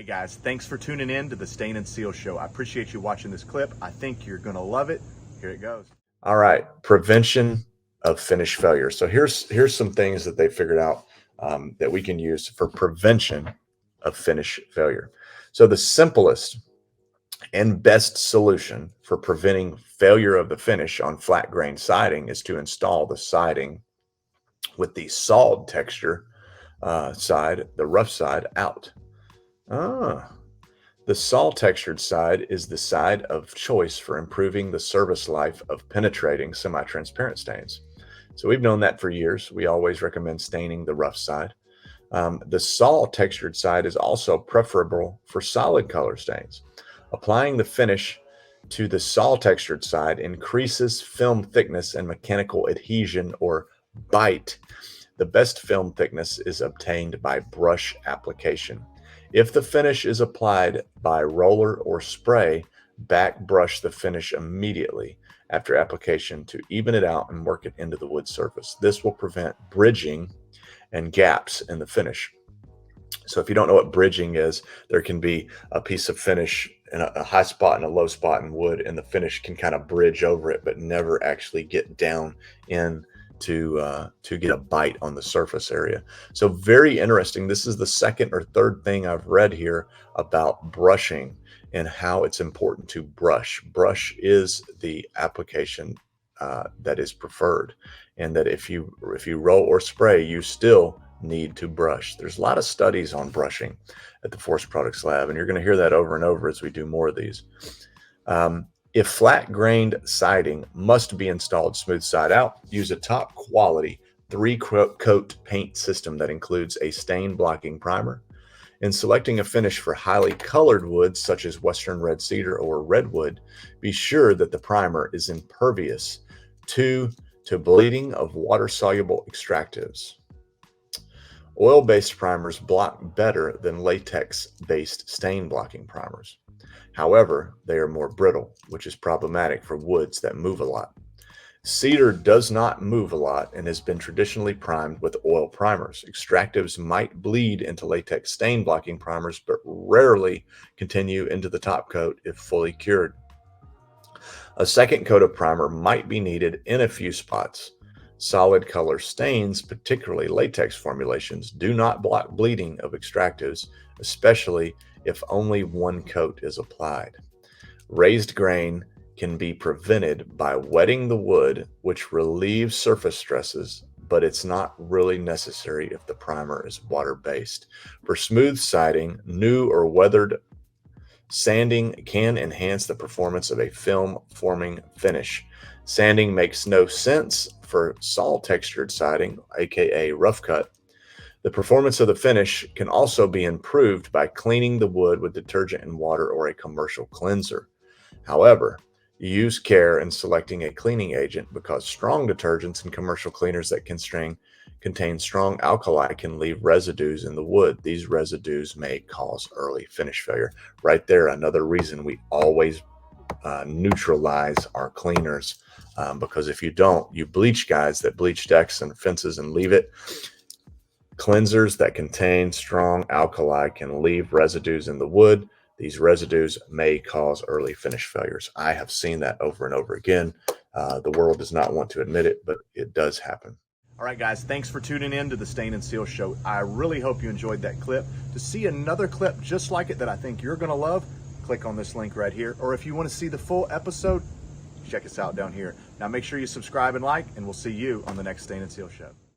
Hey guys, thanks for tuning in to the Stain and Seal Show. I appreciate you watching this clip. I think you're gonna love it. Here it goes. All right, prevention of finish failure. So here's some things that they figured out that we can use for prevention of finish failure. So the simplest and best solution for preventing failure of the finish on flat grain siding is to install the siding with the solid texture side, the rough side, out. Ah, the saw textured side is the side of choice for improving the service life of penetrating semi-transparent stains. So we've known that for years. We always recommend staining the rough side. The saw textured side is also preferable for solid color stains. Applying the finish to the saw textured side increases film thickness and mechanical adhesion or bite. The best film thickness is obtained by brush application. If the finish is applied by roller or spray, back brush the finish immediately after application to even it out and work it into the wood surface. This will prevent bridging and gaps in the finish. So if you don't know what bridging is, there can be a piece of finish in a high spot and a low spot in wood, and the finish can kind of bridge over it, but never actually get down in to get a bite on the surface area. So very interesting. This is the second or third thing I've read here about brushing and how it's important to brush. Brush is the application that is preferred, and that if you roll or spray, you still need to brush. There's a lot of studies on brushing at the Forest Products Lab, and you're going to hear that over and over as we do more of these. If flat-grained siding must be installed smooth side out, use a top quality 3-coat paint system that includes a stain blocking primer. In selecting a finish for highly colored woods such as western red cedar or redwood, be sure that the primer is impervious to bleeding of water-soluble extractives. Oil-based primers block better than latex-based stain blocking primers. However, they are more brittle, which is problematic for woods that move a lot. Cedar does not move a lot and has been traditionally primed with oil primers. Extractives might bleed into latex stain blocking primers, but rarely continue into the top coat if fully cured. A second coat of primer might be needed in a few spots. Solid color stains, particularly latex formulations, do not block bleeding of extractives, especially if only one coat is applied. Raised grain can be prevented by wetting the wood, which relieves surface stresses, but it's not really necessary if the primer is water-based. For smooth siding, new or weathered, sanding can enhance the performance of a film-forming finish. Sanding makes no sense for saw textured siding, aka rough cut. The performance of the finish can also be improved by cleaning the wood with detergent and water or a commercial cleanser. However, use care in selecting a cleaning agent because strong detergents and commercial cleaners that contain strong alkali can leave residues in the wood. These residues may cause early finish failure. Right there, another reason we always neutralize our cleaners, because if you don't, you bleach guys that bleach decks and fences and leave it. Cleansers that contain strong alkali can leave residues in the wood. These residues may cause early finish failures. I have seen that over and over again. The world does not want to admit it, but it does happen. All right, guys, thanks for tuning in to the Stain and Seal Show. I really hope you enjoyed that clip. To see another clip just like it that I think you're going to love, click on this link right here. Or if you want to see the full episode, check us out down here. Now make sure you subscribe and like, and we'll see you on the next Stain and Seal Show.